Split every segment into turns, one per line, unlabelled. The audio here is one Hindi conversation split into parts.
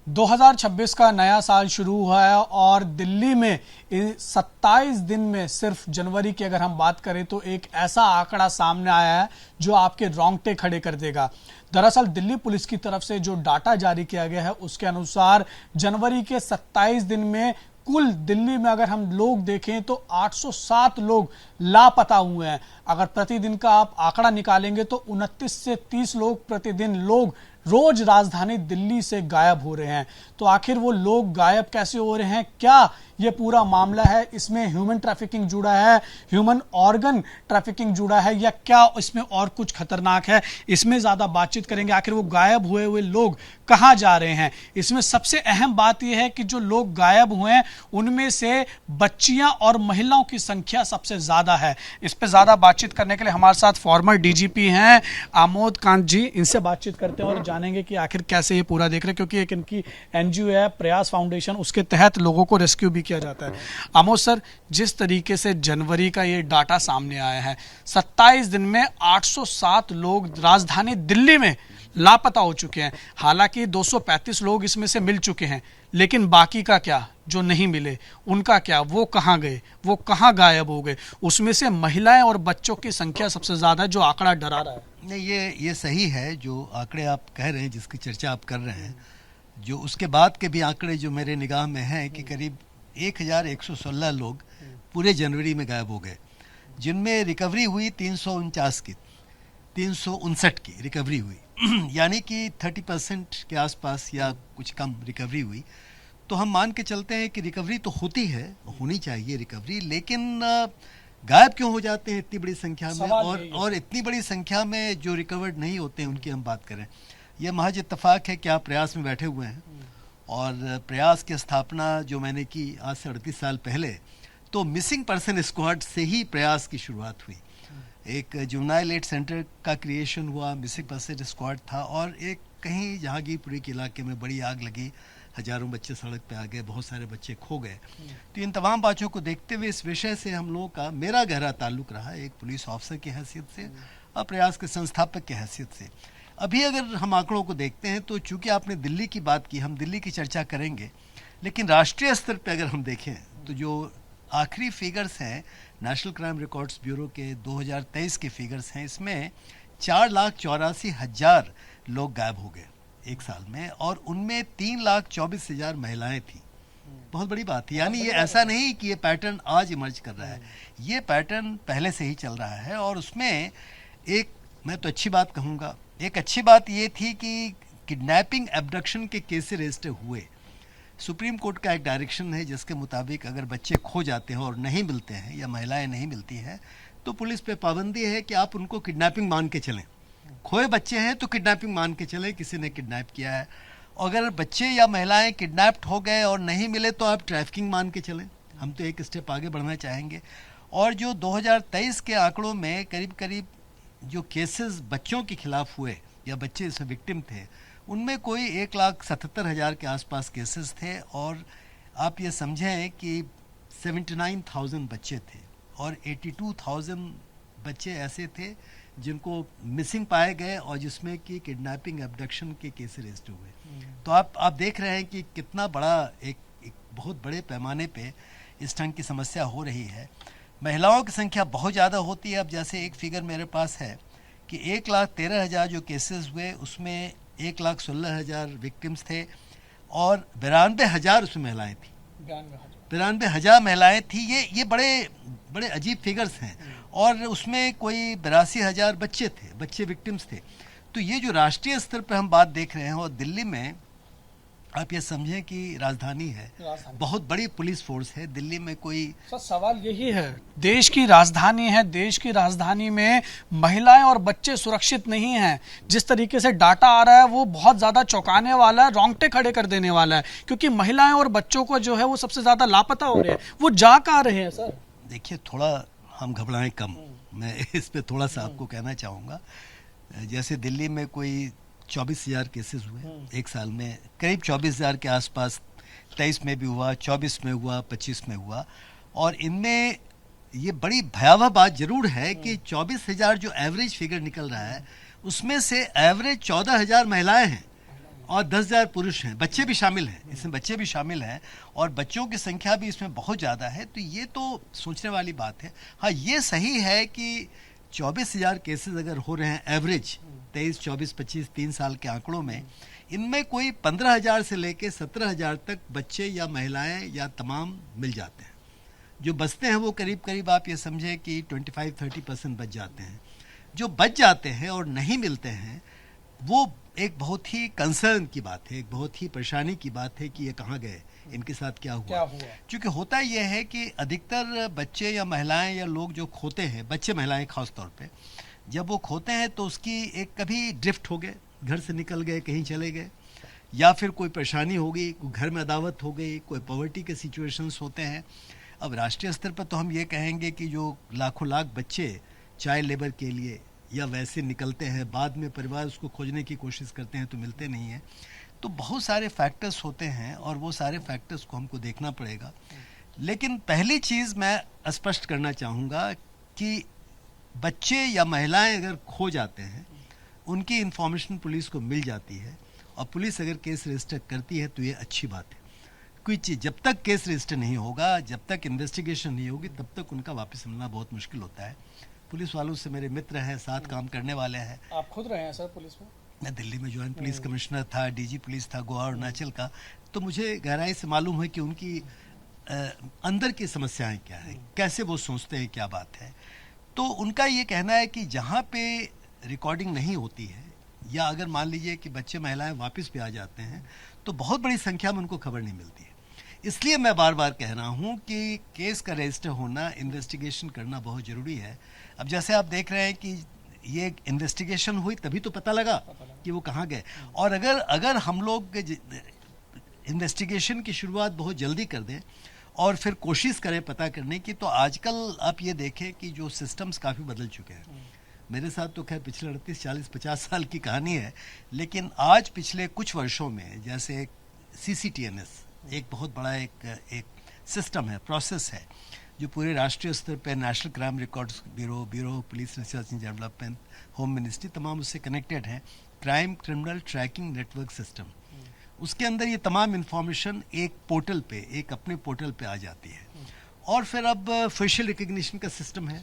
2026 का नया साल शुरू हुआ है और दिल्ली में 27 दिन में सिर्फ जनवरी की अगर हम बात करें तो एक ऐसा आंकड़ा सामने आया है जो आपके रोंगटे खड़े कर देगा। दरअसल दिल्ली पुलिस की तरफ से जो डाटा जारी किया गया है उसके अनुसार जनवरी के 27 दिन में कुल दिल्ली में अगर हम लोग देखें तो 807 लोग लापता हुए हैं। अगर प्रतिदिन का आप आंकड़ा निकालेंगे तो 29 से 30 लोग प्रतिदिन रोज राजधानी दिल्ली से गायब हो रहे हैं। तो आखिर वो लोग गायब कैसे हो रहे हैं, क्या ये पूरा मामला है, इसमें ह्यूमन ट्रैफिकिंग जुड़ा है, ह्यूमन ऑर्गन ट्रैफिकिंग जुड़ा है या क्या इसमें और कुछ खतरनाक है, इसमें ज्यादा बातचीत करेंगे। आखिर वो गायब हुए हुए लोग कहां जा रहे हैं। इसमें सबसे अहम बात यह है कि जो लोग गायब हुए हैं उनमें से बच्चियां और महिलाओं की संख्या सबसे ज्यादा है। इस पर ज्यादा बातचीत करने के लिए हमारे साथ फॉर्मर डीजीपी हैं आमोद कांत जी, इनसे बातचीत करते हैं और जानेंगे कि आखिर कैसे ये पूरा देख रहे हैं, क्योंकि एक इनकी एनजीओ है प्रयास फाउंडेशन, उसके तहत लोगों को रेस्क्यू भी किया जाता है। आमोद सर, जिस तरीके से जनवरी का ये डाटा सामने आया है, 27 दिन में 807 लोग राजधानी दिल्ली में लापता हो चुके हैं। हालांकि 235 लोग इसमें से मिल चुके हैं, लेकिन बाकी का क्या, जो नहीं मिले उनका क्या, वो कहां गए, वो कहां गायब हो गए। उसमें से महिलाएं और बच्चों की संख्या सबसे ज्यादा है, जो आंकड़ा डरा रहा है।
नहीं, ये सही है जो आंकड़े आप कह रहे हैं, जिसकी चर्चा आप कर रहे हैं। जो उसके बाद के भी आंकड़े जो मेरे निगाह में हैं कि करीब 1116 लोग पूरे जनवरी में गायब हो गए, जिनमें रिकवरी हुई 359 की रिकवरी हुई यानी कि 30% के आसपास या कुछ कम रिकवरी हुई। तो हम मान के चलते हैं कि रिकवरी तो होती है, होनी चाहिए रिकवरी, लेकिन गायब क्यों हो जाते हैं इतनी बड़ी संख्या में, और इतनी बड़ी संख्या में जो रिकवर्ड नहीं होते हैं उनकी हम बात करें। यह महज इत्तेफाक है कि आप प्रयास में बैठे हुए हैं, और प्रयास की स्थापना जो मैंने की आज से 38 साल पहले, तो मिसिंग पर्सन स्क्वाड से ही प्रयास की शुरुआत हुई। एक जुवेनाइल एड सेंटर का क्रिएशन हुआ, मिसिंग पर्सन स्क्वाड था, और एक कहीं जहांगीरपुरी के इलाके में बड़ी आग लगी, हजारों बच्चे सड़क पे आ गए, बहुत सारे बच्चे खो गए। तो इन तमाम बातों को देखते हुए इस विषय से हम लोगों का, मेरा गहरा ताल्लुक रहा एक पुलिस ऑफिसर की हैसियत से और प्रयास के संस्थापक की हैसियत से। अभी अगर हम आंकड़ों को देखते हैं तो चूंकि आपने दिल्ली की बात की, हम दिल्ली की चर्चा करेंगे, लेकिन राष्ट्रीय स्तर पर अगर हम देखें तो जो आखिरी फिगर्स हैं नेशनल क्राइम रिकॉर्ड्स ब्यूरो के 2023 के फिगर्स हैं, इसमें 4,84,000 लोग गायब हो गए एक साल में, और उनमें 3,24,000 महिलाएं थी। बहुत बड़ी बात है। यानी ये ऐसा नहीं कि ये पैटर्न आज इमर्ज कर रहा है, ये पैटर्न पहले से ही चल रहा है। और उसमें एक, मैं तो अच्छी बात कहूँगा, एक अच्छी बात ये थी कि किडनैपिंग एब्डक्शन के केसेस रजिस्टर हुए। सुप्रीम कोर्ट का एक डायरेक्शन है जिसके मुताबिक अगर बच्चे खो जाते हैं और नहीं मिलते हैं या महिलाएं नहीं मिलती हैं, तो पुलिस पे पाबंदी है कि आप उनको किडनैपिंग मान के चलें। खोए बच्चे हैं तो किडनैपिंग मान के चले, किसी ने किडनैप किया है। अगर बच्चे या महिलाएं किडनैप्ड हो गए और नहीं मिले तो आप ट्रैफिकिंग मान के चलें। हम तो एक स्टेप आगे बढ़ना चाहेंगे। और जो 2023 के आंकड़ों में करीब करीब जो केसेस बच्चों के खिलाफ हुए या बच्चे इसमें विक्टिम थे, उनमें कोई 1,77,000 के आसपास केसेस थे। और आप ये समझें कि 79,000 बच्चे थे और 82,000 बच्चे ऐसे थे जिनको मिसिंग पाए गए और जिसमें कि किडनैपिंग एब्डक्शन के केस रजिस्टर हुए। तो आप देख रहे हैं कि कितना बड़ा एक बहुत बड़े पैमाने पे इस ढंग की समस्या हो रही है। महिलाओं की संख्या बहुत ज़्यादा होती है। अब जैसे एक फिगर मेरे पास है कि 1,13,000 जो केसेस हुए उसमें 1,16,000 विक्टिम्स थे और 92,000 उसमें महिलाएँ थी। 92,000 महिलाएँ थी। ये बड़े अजीब फिगर्स हैं। और उसमें कोई 82,000 बच्चे थे, बच्चे विक्टिम्स थे। तो ये जो राष्ट्रीय स्तर पर हम बात देख रहे हैं, और दिल्ली में आप ये समझें कि राजधानी है, बहुत बड़ी पुलिस फोर्स है दिल्ली में। कोई
सर, सवाल यही है, देश की राजधानी है, देश की राजधानी में महिलाएं और बच्चे सुरक्षित नहीं हैं। जिस तरीके से डाटा आ रहा है वो बहुत ज्यादा चौंकाने वाला है, रोंगटे खड़े कर देने वाला है, क्योंकि महिलाएं और बच्चों को जो है वो सबसे ज्यादा लापता हो रहे हैं। वो जा कहाँ रहे हैं सर?
देखिए, थोड़ा हम घबराएं कम। मैं इस पे थोड़ा सा आपको कहना चाहूँगा, जैसे दिल्ली में कोई 24,000 केसेस हुए एक साल में, करीब 24,000 के आसपास 23 में भी हुआ, 24 में हुआ, 25 में हुआ। और इनमें ये बड़ी भयावह बात जरूर है कि 24,000 जो एवरेज फिगर निकल रहा है, उसमें से एवरेज 14,000 महिलाएं हैं। और 10,000 पुरुष हैं, बच्चे भी शामिल हैं, इसमें बच्चे भी शामिल हैं और बच्चों की संख्या भी इसमें बहुत ज़्यादा है। तो ये तो सोचने वाली बात है। हाँ, ये सही है कि 24,000 केसेस अगर हो रहे हैं एवरेज 23, 24, 25, 3 साल के आंकड़ों में, इनमें कोई 15,000 से लेके 17,000 तक बच्चे या महिलाएं या तमाम मिल जाते हैं। जो बचते हैं वो करीब करीब आप ये समझें कि 25-30% बच जाते हैं। जो बच जाते हैं और नहीं मिलते हैं वो एक बहुत ही कंसर्न की बात है, एक बहुत ही परेशानी की बात है कि ये कहाँ गए, इनके साथ क्या हुआ। क्योंकि होता यह है कि अधिकतर बच्चे या महिलाएं या लोग जो खोते हैं, बच्चे महिलाएं खास तौर पे, जब वो खोते हैं तो उसकी एक कभी ड्रिफ्ट हो गए, घर से निकल गए, कहीं चले गए, या फिर कोई परेशानी हो गई, कोई घर में अदावत हो गई, कोई पॉवर्टी के सिचुएशंस होते हैं। अब राष्ट्रीय स्तर पर तो हम ये कहेंगे कि जो लाखों लाख बच्चे चाइल्ड लेबर के लिए या वैसे निकलते हैं, बाद में परिवार उसको खोजने की कोशिश करते हैं तो मिलते नहीं हैं। तो बहुत सारे फैक्टर्स होते हैं और वो सारे फैक्टर्स को हमको देखना पड़ेगा। लेकिन पहली चीज़ मैं स्पष्ट करना चाहूँगा कि बच्चे या महिलाएं अगर खो जाते हैं, उनकी इन्फॉर्मेशन पुलिस को मिल जाती है और पुलिस अगर केस रजिस्टर करती है तो ये अच्छी बात है। कोई चीज़ जब तक केस रजिस्टर नहीं होगा, जब तक इन्वेस्टिगेशन नहीं होगी, तब तक उनका वापस मिलना बहुत मुश्किल होता है। पुलिस वालों से मेरे मित्र हैं, साथ काम करने वाले हैं।
आप खुद रहे हैं सर पुलिस में?
मैं दिल्ली में ज्वाइंट पुलिस कमिश्नर था, डीजी पुलिस था गोवा और अरुणाचल का, तो मुझे गहराई से मालूम है कि उनकी अंदर की समस्याएं क्या है, कैसे वो सोचते हैं, क्या बात है। तो उनका ये कहना है कि जहाँ पे रिकॉर्डिंग नहीं होती है या अगर मान लीजिए कि बच्चे महिलाएं वापस भी आ जाते हैं तो बहुत बड़ी संख्या में उनको खबर नहीं मिलती है। इसलिए मैं बार बार कह रहा हूँ कि केस का रजिस्टर होना, इन्वेस्टिगेशन करना बहुत ज़रूरी है। अब जैसे आप देख रहे हैं कि ये इन्वेस्टिगेशन हुई तभी तो पता लगा कि वो कहाँ गए। और अगर हम लोग इन्वेस्टिगेशन की शुरुआत बहुत जल्दी कर दें और फिर कोशिश करें पता करने की, तो आजकल आप ये देखें कि जो सिस्टम्स काफ़ी बदल चुके हैं। मेरे साथ तो खैर पिछले 38, 40, 50 साल की कहानी है, लेकिन आज पिछले कुछ वर्षों में जैसे CCTNS एक बहुत बड़ा एक सिस्टम है, प्रोसेस है, जो पूरे राष्ट्रीय स्तर पर national crime records bureau, police research and development, home ministry, तमाम उससे कनेक्टेड हैं। Crime criminal tracking network system, उसके अंदर ये तमाम इन्फॉर्मेशन एक पोर्टल पे, एक अपने पोर्टल पे आ जाती है। और फिर अब फेशियल रिकग्निशन का सिस्टम है,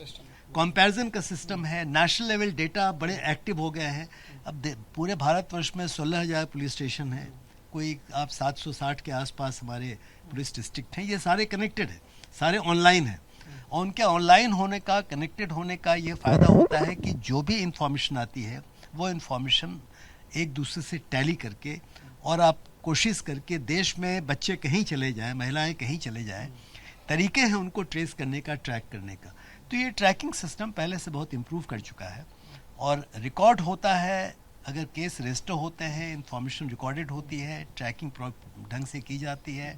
कंपैरिजन का सिस्टम है, नेशनल लेवल डेटा बड़े एक्टिव हो गए हैं। अब पूरे भारतवर्ष में 16,000 पुलिस स्टेशन हैं, कोई आप 760 के आसपास हमारे पुलिस डिस्ट्रिक्ट हैं। ये सारे कनेक्टेड हैं, सारे ऑनलाइन हैं। और उनके ऑनलाइन होने का, कनेक्टेड होने का ये फ़ायदा होता है कि जो भी इंफॉर्मेशन आती है वो इंफॉर्मेशन एक दूसरे से टैली करके, और आप कोशिश करके देश में बच्चे कहीं चले जाएं, महिलाएं कहीं चले जाएं, तरीके हैं उनको ट्रेस करने का, ट्रैक करने का। तो ये ट्रैकिंग सिस्टम पहले से बहुत इम्प्रूव कर चुका है और रिकॉर्ड होता है। अगर केस रजिस्टर होते हैं, इंफॉर्मेशन रिकॉर्डेड होती है, ट्रैकिंग ढंग से की जाती है,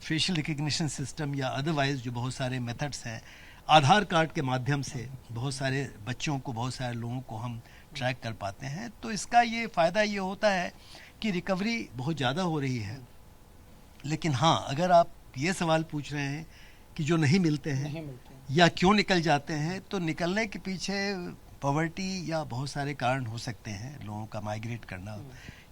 फेशियल रिकग्निशन सिस्टम या अदरवाइज जो बहुत सारे मेथड्स हैं, आधार कार्ड के माध्यम से बहुत सारे बच्चों को, बहुत सारे लोगों को हम ट्रैक कर पाते हैं। तो इसका ये फ़ायदा ये होता है कि रिकवरी बहुत ज़्यादा हो रही है। लेकिन हाँ, अगर आप ये सवाल पूछ रहे हैं कि जो नहीं मिलते हैं या क्यों निकल जाते हैं, तो निकलने के पीछे पॉवर्टी या बहुत सारे कारण हो सकते हैं। लोगों का माइग्रेट करना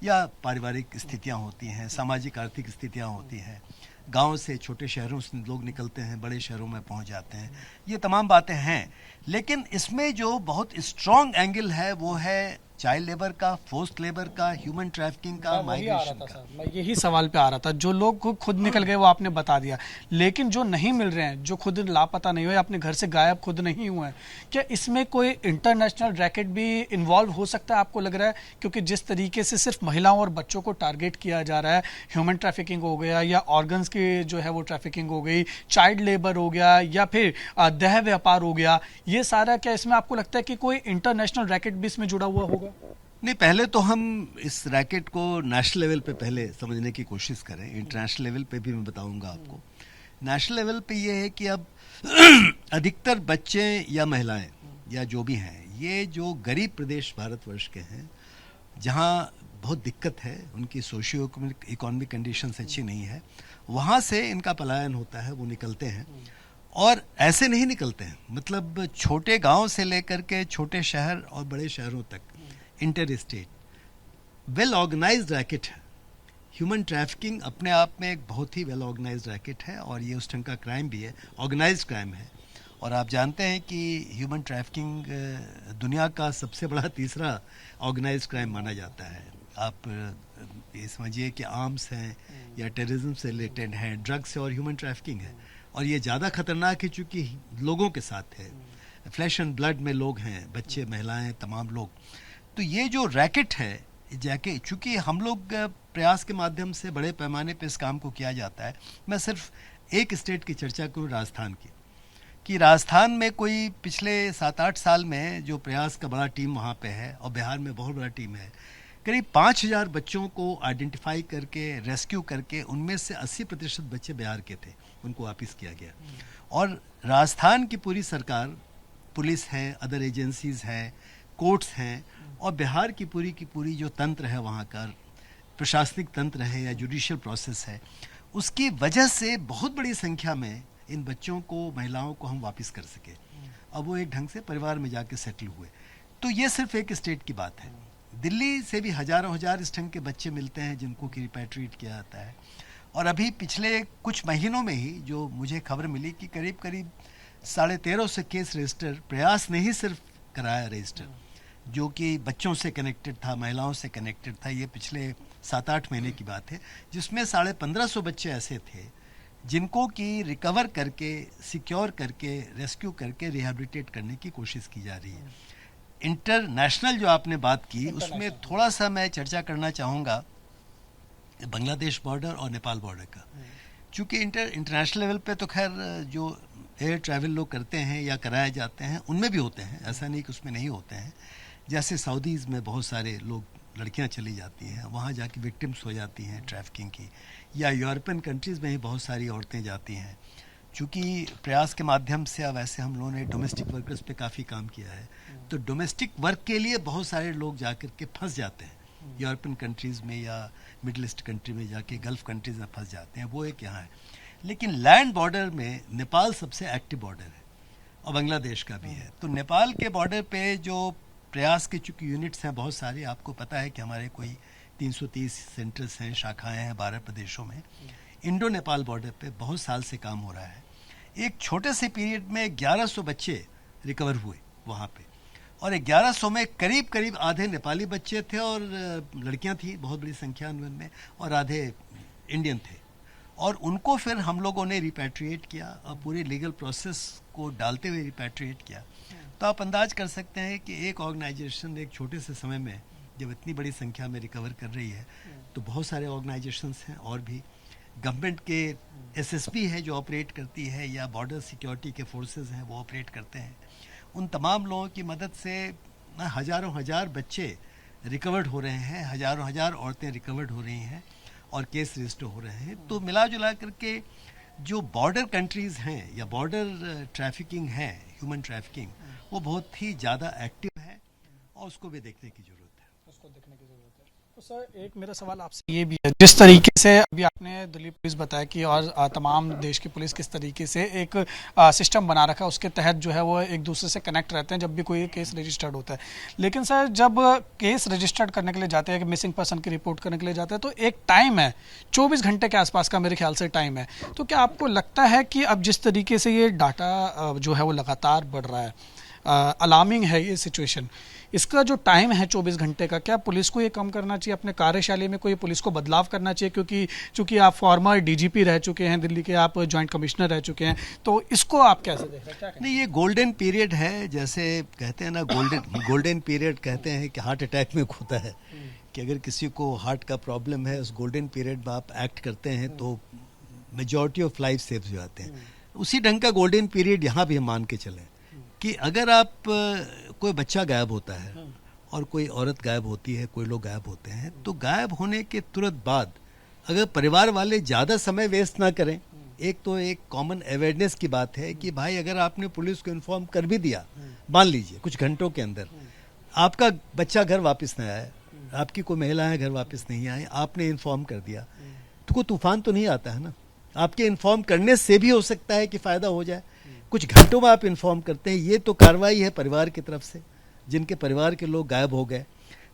या पारिवारिक स्थितियां होती हैं, सामाजिक आर्थिक स्थितियां होती हैं, गांव से, छोटे शहरों से लोग निकलते हैं, बड़े शहरों में पहुंच जाते हैं, ये तमाम बातें हैं। लेकिन इसमें जो बहुत स्ट्रॉन्ग एंगल है वो है चाइल्ड लेबर का, फोर्स्ड लेबर का, ह्यूमन ट्रैफिकिंग का, माइग्रेशन का।
मैं यही सवाल पे आ रहा था। जो लोग खुद निकल गए वो आपने बता दिया, लेकिन जो नहीं मिल रहे हैं, जो खुद लापता नहीं हुए, अपने घर से गायब खुद नहीं हुए हैं, क्या इसमें कोई इंटरनेशनल रैकेट भी इन्वॉल्व हो सकता है, आपको लग रहा है? क्योंकि जिस तरीके से सिर्फ महिलाओं और बच्चों को टारगेट किया जा रहा है, ह्यूमन ट्रैफिकिंग हो गया या ऑर्गन्स की जो है वो ट्रैफिकिंग हो गई, चाइल्ड लेबर हो गया या फिर देह व्यापार हो गया, ये सारा क्या इसमें आपको लगता है कि कोई इंटरनेशनल रैकेट भी इसमें जुड़ा हुआ होगा?
नहीं, पहले तो हम इस रैकेट को नेशनल लेवल पे पहले समझने की कोशिश करें। इंटरनेशनल लेवल पे भी मैं बताऊंगा आपको। नेशनल लेवल पे ये है कि अब अधिकतर बच्चे या महिलाएं या जो भी हैं, ये जो गरीब प्रदेश भारतवर्ष के हैं, जहाँ बहुत दिक्कत है, उनकी सोशियो इकोनॉमिक कंडीशंस अच्छी नहीं है, वहाँ से इनका पलायन होता है, वो निकलते हैं। और ऐसे नहीं निकलते हैं, मतलब छोटे गांव से लेकर के छोटे शहर और बड़े शहरों तक, inter state, well organised racket है। ह्यूमन ट्रैफिकिंग अपने आप में एक बहुत ही वेल ऑर्गेनाइज्ड रैकेट है और ये उस ढंग का क्राइम भी है, ऑर्गेनाइज्ड क्राइम है। और आप जानते हैं कि ह्यूमन ट्रैफिकिंग दुनिया का सबसे बड़ा तीसरा ऑर्गेनाइज्ड क्राइम माना जाता है। आप ये समझिए कि आर्म्स हैं या टेररिज्म से रिलेटेड हैं, ड्रग्स है और ह्यूमन ट्रैफिकिंग है। और ये ज़्यादा खतरनाक है चूँकि लोगों के साथ है, फ्लैश एंड ब्लड में लोग हैं, बच्चे, महिलाएं, तमाम लोग। तो ये जो रैकेट है जाके, चूँकि हम लोग प्रयास के माध्यम से बड़े पैमाने पे इस काम को किया जाता है। मैं सिर्फ एक स्टेट की चर्चा करूँ, राजस्थान की, कि राजस्थान में कोई पिछले 7-8 साल में जो प्रयास का बड़ा टीम वहाँ पे है और बिहार में बहुत बड़ा टीम है, करीब 5000 बच्चों को आइडेंटिफाई करके रेस्क्यू करके उनमें से 80% बच्चे बिहार के थे, उनको वापस किया गया। और राजस्थान की पूरी सरकार, पुलिस है, अदर एजेंसीज हैं, कोर्ट्स हैं और बिहार की पूरी जो तंत्र है वहाँ का, प्रशासनिक तंत्र है या जुडिशियल प्रोसेस है, उसकी वजह से बहुत बड़ी संख्या में इन बच्चों को, महिलाओं को हम वापस कर सके। अब वो एक ढंग से परिवार में जाके सेटल हुए। तो ये सिर्फ एक स्टेट की बात है। दिल्ली से भी हजारों हजार इस ढंग के बच्चे मिलते हैं जिनको कि रिपैट्रिएट किया जाता है। और अभी पिछले कुछ महीनों में ही जो मुझे खबर मिली कि करीब 1350 केस रजिस्टर, प्रयास ने ही सिर्फ कराया रजिस्टर, जो कि बच्चों से कनेक्टेड था, महिलाओं से कनेक्टेड था। ये पिछले 7-8 महीने की बात है, जिसमें 1550 बच्चे ऐसे थे जिनको कि रिकवर करके, सिक्योर करके, रेस्क्यू करके रिहैबिलिटेट करने की कोशिश की जा रही है। इंटरनेशनल जो आपने बात की, उसमें थोड़ा सा मैं चर्चा करना चाहूँगा बांग्लादेश बॉर्डर और नेपाल बॉर्डर का। चूँकि इंटरनेशनल लेवल पे तो खैर जो एयर ट्रैवल लोग करते हैं या कराए जाते हैं उनमें भी होते हैं, ऐसा नहीं कि उसमें नहीं होते हैं। जैसे सऊदीज़ में बहुत सारे लोग, लड़कियां चली जाती हैं, वहाँ जाके विक्टिम्स हो जाती हैं ट्रैफिकिंग की, या यूरोपियन कंट्रीज़ में ही बहुत सारी औरतें जाती हैं। चूँकि प्रयास के माध्यम से अब ऐसे हम लोगों ने डोमेस्टिक वर्कर्स पे काफ़ी काम किया है, तो डोमेस्टिक वर्क के लिए बहुत सारे लोग जाकर के फंस जाते हैं यूरोपियन कंट्रीज़ में या मिडिल ईस्ट कंट्री में जाके, गल्फ़ कंट्रीज़ में फंस जाते हैं। वो एक यहाँ है। लेकिन लैंड बॉर्डर में नेपाल सबसे एक्टिव बॉर्डर है और बांग्लादेश का भी है। तो नेपाल के बॉर्डर पे जो प्रयास के चूँकि यूनिट्स हैं बहुत सारे, आपको पता है कि हमारे कोई 330 सेंटर्स हैं, शाखाएं हैं 12 प्रदेशों में। इंडो नेपाल बॉर्डर पे बहुत साल से काम हो रहा है। एक छोटे से पीरियड में 1100 बच्चे रिकवर हुए वहाँ पे, और 1100 में करीब आधे नेपाली बच्चे थे और लड़कियाँ थी बहुत बड़ी संख्या उनमें, और आधे इंडियन थे। और उनको फिर हम लोगों ने रिपैट्रिएट किया और पूरे लीगल प्रोसेस को डालते हुए रिपैट्रिएट किया। तो आप अंदाज कर सकते हैं कि एक ऑर्गेनाइजेशन एक छोटे से समय में जब इतनी बड़ी संख्या में रिकवर कर रही है, तो बहुत सारे ऑर्गेनाइजेशंस हैं और भी गवर्नमेंट के एसएसपी है जो ऑपरेट करती है, या बॉर्डर सिक्योरिटी के फोर्सेस हैं वो ऑपरेट करते हैं। उन तमाम लोगों की मदद से हजारों हजार बच्चे रिकवर्ड हो रहे हैं, हजारों हजार औरतें रिकवर्ड हो रही हैं और केस रजिस्टर हो रहे हैं। तो मिला जुला करके जो बॉर्डर कंट्रीज़ हैं या बॉर्डर ट्रैफिकिंग है, ह्यूमन ट्रैफिकिंग, वो बहुत ही ज़्यादा एक्टिव है और उसको भी देखने की ज़रूरत है।
उसको देखने की ज़रूरत है। तो सर एक मेरा सवाल आपसे ये भी है, जिस तरीके से अभी आपने दिल्ली पुलिस बताया कि और तमाम देश की पुलिस किस तरीके से एक सिस्टम बना रखा है, उसके तहत जो है वो एक दूसरे से कनेक्ट रहते हैं जब भी कोई केस रजिस्टर्ड होता है। लेकिन सर जब केस रजिस्टर्ड करने के लिए जाते हैं, मिसिंग पर्सन की रिपोर्ट करने के लिए जाते हैं, तो एक टाइम है 24 घंटे के आसपास का मेरे ख्याल से टाइम है। तो क्या आपको लगता है कि अब जिस तरीके से ये डाटा जो है वो लगातार बढ़ रहा है, अलार्मिंग है ये सिचुएशन, इसका जो टाइम है 24 घंटे का, क्या पुलिस को ये कम करना चाहिए, अपने कार्यशैली में कोई पुलिस को बदलाव करना चाहिए? क्योंकि चूंकि आप फॉर्मर डीजीपी रह चुके हैं दिल्ली के, आप जॉइंट कमिश्नर रह चुके हैं, तो इसको आप कैसे देख रहे हैं?
नहीं, ये गोल्डन पीरियड है, जैसे कहते हैं ना, गोल्डन पीरियड कहते हैं कि हार्ट अटैक में होता है कि अगर किसी को हार्ट का प्रॉब्लम है, उस गोल्डन पीरियड में आप एक्ट करते हैं तो मेजॉरिटी ऑफ लाइफ सेव हो जाते हैं। उसी ढंग का गोल्डन पीरियड यहाँ भी हम मान के चलें कि अगर आप कोई बच्चा गायब होता है और कोई औरत गायब होती है, कोई लोग गायब होते हैं, तो गायब होने के तुरंत बाद अगर परिवार वाले ज़्यादा समय वेस्ट ना करें, एक तो एक कॉमन अवेयरनेस की बात है कि भाई अगर आपने पुलिस को इन्फॉर्म कर भी दिया, मान लीजिए कुछ घंटों के अंदर आपका बच्चा घर वापस नहीं आया, आपकी कोई महिलाएं घर वापस नहीं आई, आपने इन्फॉर्म कर दिया, तो कोई तूफान तो नहीं आता है ना। आपके इन्फॉर्म करने से भी हो सकता है कि फ़ायदा हो जाए। कुछ घंटों में आप इन्फॉर्म करते हैं, ये तो कार्रवाई है परिवार की तरफ से, जिनके परिवार के लोग गायब हो गए।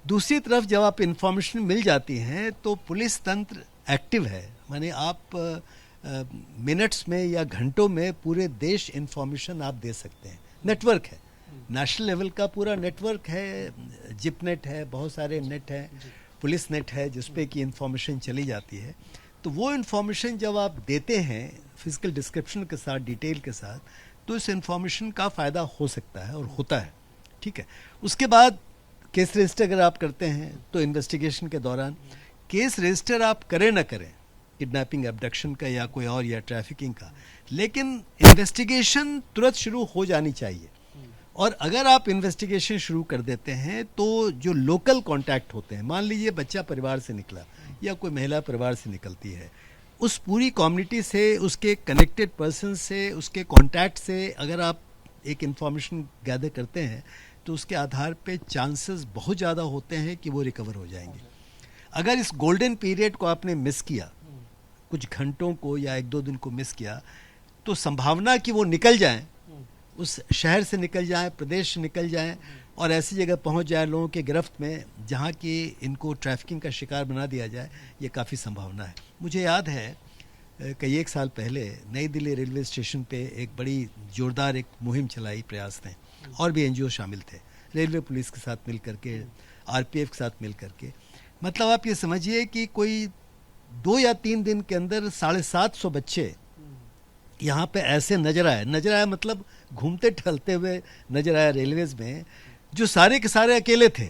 दूसरी तरफ जब आप इंफॉर्मेशन मिल जाती हैं तो पुलिस तंत्र एक्टिव है, माने आप मिनट्स में या घंटों में पूरे देश इंफॉर्मेशन आप दे सकते हैं। नेटवर्क है, नेशनल लेवल का पूरा नेटवर्क है, जिप नेट है, बहुत सारे नेट हैं, पुलिस नेट है जिसपे कि इंफॉर्मेशन चली जाती है। तो वो इंफॉर्मेशन जब आप देते हैं फिजिकल डिस्क्रिप्शन के साथ, डिटेल के साथ, तो इस इंफॉर्मेशन का फ़ायदा हो सकता है और होता है। ठीक है, उसके बाद केस रजिस्टर अगर आप करते हैं तो इन्वेस्टिगेशन के दौरान केस रजिस्टर आप करें ना करें किडनैपिंग, एब्डक्शन का या कोई और या ट्रैफिकिंग का, लेकिन इन्वेस्टिगेशन तुरंत शुरू हो जानी चाहिए। और अगर आप इन्वेस्टिगेशन शुरू कर देते हैं तो जो लोकल कांटेक्ट होते हैं, मान लीजिए बच्चा परिवार से निकला या कोई महिला परिवार से निकलती है, उस पूरी कम्युनिटी से, उसके कनेक्टेड पर्सन से, उसके कांटेक्ट से अगर आप एक इन्फॉर्मेशन गैदर करते हैं तो उसके आधार पे चांसेस बहुत ज़्यादा होते हैं कि वो रिकवर हो जाएंगे। अगर इस गोल्डन पीरियड को आपने मिस किया, कुछ घंटों को या 1-2 दिन को मिस किया, तो संभावना कि वो निकल जाएं, उस शहर से निकल जाएं, प्रदेश से निकल जाएं और ऐसी जगह पहुंच जाएं लोगों के गिरफ्त में जहां कि इनको ट्रैफिकिंग का शिकार बना दिया जाए, ये काफ़ी संभावना है। मुझे याद है कई एक साल पहले नई दिल्ली रेलवे स्टेशन पे एक बड़ी जोरदार एक मुहिम चलाई प्रयास ने, और भी एनजीओ शामिल थे, रेलवे पुलिस के साथ मिल करके, आरपीएफ के साथ मिल करके। मतलब आप ये समझिए कि कोई 2 या 3 दिन के अंदर 750 बच्चे यहाँ पे ऐसे नजर आए मतलब घूमते टहलते हुए नजर आया रेलवेज में, जो सारे के सारे अकेले थे,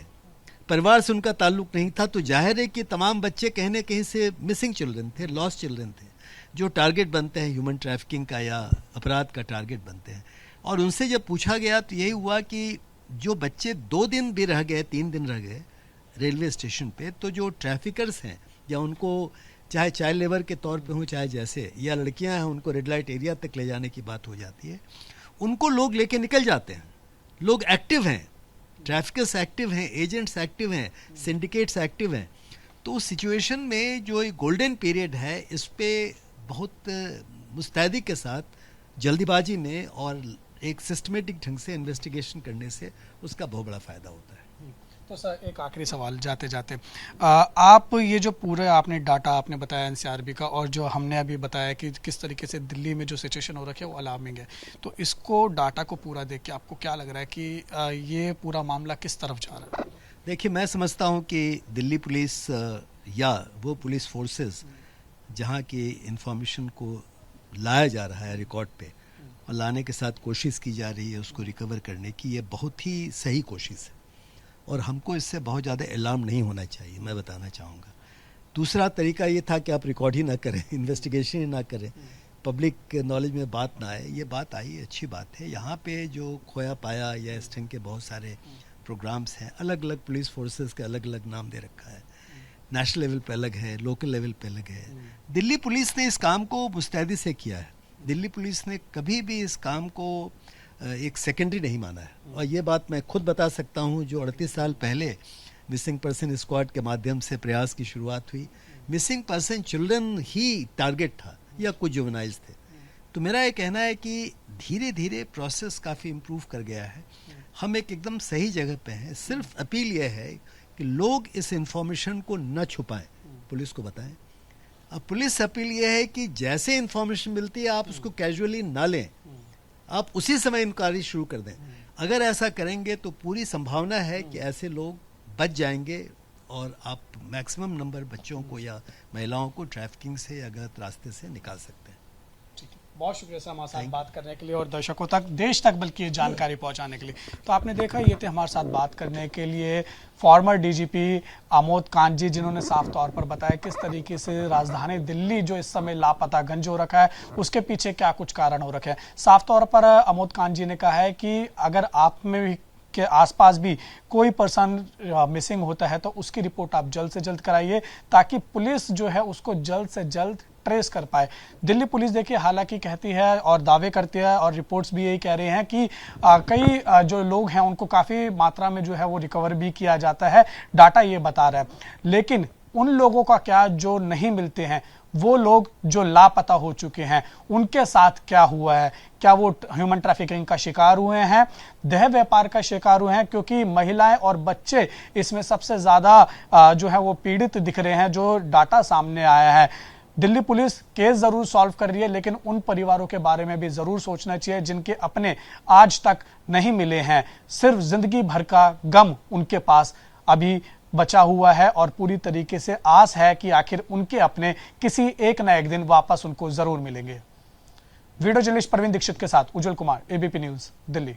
परिवार से उनका ताल्लुक नहीं था। तो जाहिर है कि तमाम बच्चे कहीं न कहीं से मिसिंग चिल्ड्रन थे, लॉस्ट चिल्ड्रन थे, जो टारगेट बनते हैं ह्यूमन ट्रैफिकिंग का या अपराध का टारगेट बनते हैं। और उनसे जब पूछा गया तो यही हुआ कि जो बच्चे 2 दिन भी रह गए, 3 दिन रह गए रेलवे स्टेशन पे, तो जो ट्रैफिकर्स हैं या उनको चाहे चाइल्ड लेबर के तौर पे हों, चाहे जैसे, या लड़कियां हैं उनको रेड लाइट एरिया तक ले जाने की बात हो जाती है, उनको लोग लेके निकल जाते हैं। लोग एक्टिव हैं, ट्रैफिकर्स एक्टिव हैं, एजेंट्स एक्टिव हैं, सिंडिकेट्स एक्टिव हैं। तो उस सिचुएशन में जो एक गोल्डन पीरियड है, इस पे बहुत मुस्तैदी के साथ, जल्दीबाजी में और एक सिस्टमेटिक ढंग से इन्वेस्टिगेशन करने से उसका बहुत बड़ा फ़ायदा होता है।
तो सर एक आखिरी सवाल जाते जाते, आप ये जो पूरे आपने डाटा आपने बताया एनसीआरबी का, और जो हमने अभी बताया कि किस तरीके से दिल्ली में जो सिचुएशन हो रखी है वो अलार्मिंग है, तो इसको डाटा को पूरा देख के आपको क्या लग रहा है कि ये पूरा मामला किस तरफ जा रहा है?
देखिए, मैं समझता हूँ कि दिल्ली पुलिस या वो पुलिस फोर्सेस जहाँ की इंफॉर्मेशन को लाया जा रहा है रिकॉर्ड पे और लाने के साथ कोशिश की जा रही है उसको रिकवर करने की, ये बहुत ही सही कोशिश है और हमको इससे बहुत ज़्यादा अलार्म नहीं होना चाहिए, मैं बताना चाहूँगा। दूसरा तरीका ये था कि आप रिकॉर्ड ही ना करें, इन्वेस्टिगेशन ही ना करें, पब्लिक नॉलेज में बात ना आए। ये बात आई, अच्छी बात है। यहाँ पे जो खोया पाया या इस ढंग के बहुत सारे प्रोग्राम्स हैं, अलग अलग पुलिस फोर्सेस के अलग अलग नाम दे रखा है, नेशनल लेवल पे अलग है, लोकल लेवल पे अलग है। दिल्ली पुलिस ने इस काम को मुस्तैदी से किया है। दिल्ली पुलिस ने कभी भी इस काम को एक सेकेंडरी नहीं माना है, और ये बात मैं खुद बता सकता हूँ। जो 38 साल पहले मिसिंग पर्सन स्क्वाड के माध्यम से प्रयास की शुरुआत हुई, मिसिंग पर्सन चिल्ड्रन ही टारगेट था या कुछ जुवेनाइल्स थे। तो मेरा ये कहना है कि धीरे धीरे प्रोसेस काफ़ी इम्प्रूव कर गया है, हम एक एकदम सही जगह पे हैं। सिर्फ अपील यह है कि लोग इस इंफॉर्मेशन को न छुपाएं, पुलिस को बताएं। अब पुलिस अपील यह है कि जैसे इंफॉर्मेशन मिलती है आप उसको कैजुअली ना लें, आप उसी समय इंक्वायरी शुरू कर दें। अगर ऐसा करेंगे तो पूरी संभावना है कि ऐसे लोग बच जाएंगे और आप मैक्सिमम नंबर बच्चों को या महिलाओं को ट्रैफिकिंग से या गलत रास्ते से निकाल सकते हैं।
बहुत शुक्रिया सर हमारे साथ बात करने के लिए और दर्शकों तक, देश तक बल्कि ये जानकारी पहुंचाने के लिए। तो आपने देखा, ये थे हमारे साथ बात करने के लिए फॉर्मर डीजीपी आमोद कांत जी, जिन्होंने साफ तौर पर बताया किस तरीके से राजधानी दिल्ली जो इस समय लापता गंज हो रखा है, उसके पीछे क्या कुछ कारण हो रखे हैं। साफ तौर पर आमोद कांत जी ने कहा है कि अगर आप में भी के आसपास भी कोई पर्सन मिसिंग होता है तो उसकी रिपोर्ट आप जल्द से जल्द कराइए, ताकि पुलिस जो है उसको जल्द से जल्द ट्रेस कर पाए। दिल्ली पुलिस देखिए हालांकि कहती है और दावे करती है, और रिपोर्ट्स भी यही कह रहे हैं कि कई जो लोग हैं उनको काफ़ी मात्रा में जो है वो रिकवर भी किया जाता है, डाटा ये बता रहा है। लेकिन उन लोगों का क्या जो नहीं मिलते हैं, वो लोग जो लापता हो चुके हैं, उनके साथ क्या हुआ है? क्या वो ह्यूमन ट्रैफिकिंग का शिकार हुए हैं, देह व्यापार का शिकार हुए हैं? क्योंकि महिलाएं और बच्चे इसमें सबसे ज्यादा जो है वो पीड़ित दिख रहे हैं, जो डाटा सामने आया है। दिल्ली पुलिस केस जरूर सॉल्व कर रही है, लेकिन उन परिवारों के बारे में भी जरूर सोचना चाहिए जिनके अपने आज तक नहीं मिले हैं। सिर्फ जिंदगी भर का गम उनके पास अभी बचा हुआ है और पूरी तरीके से आस है कि आखिर उनके अपने किसी एक ना एक दिन वापस उनको जरूर मिलेंगे। वीडियो जर्नलिस्ट परवीन दीक्षित के साथ उज्जवल कुमार, एबीपी न्यूज, दिल्ली।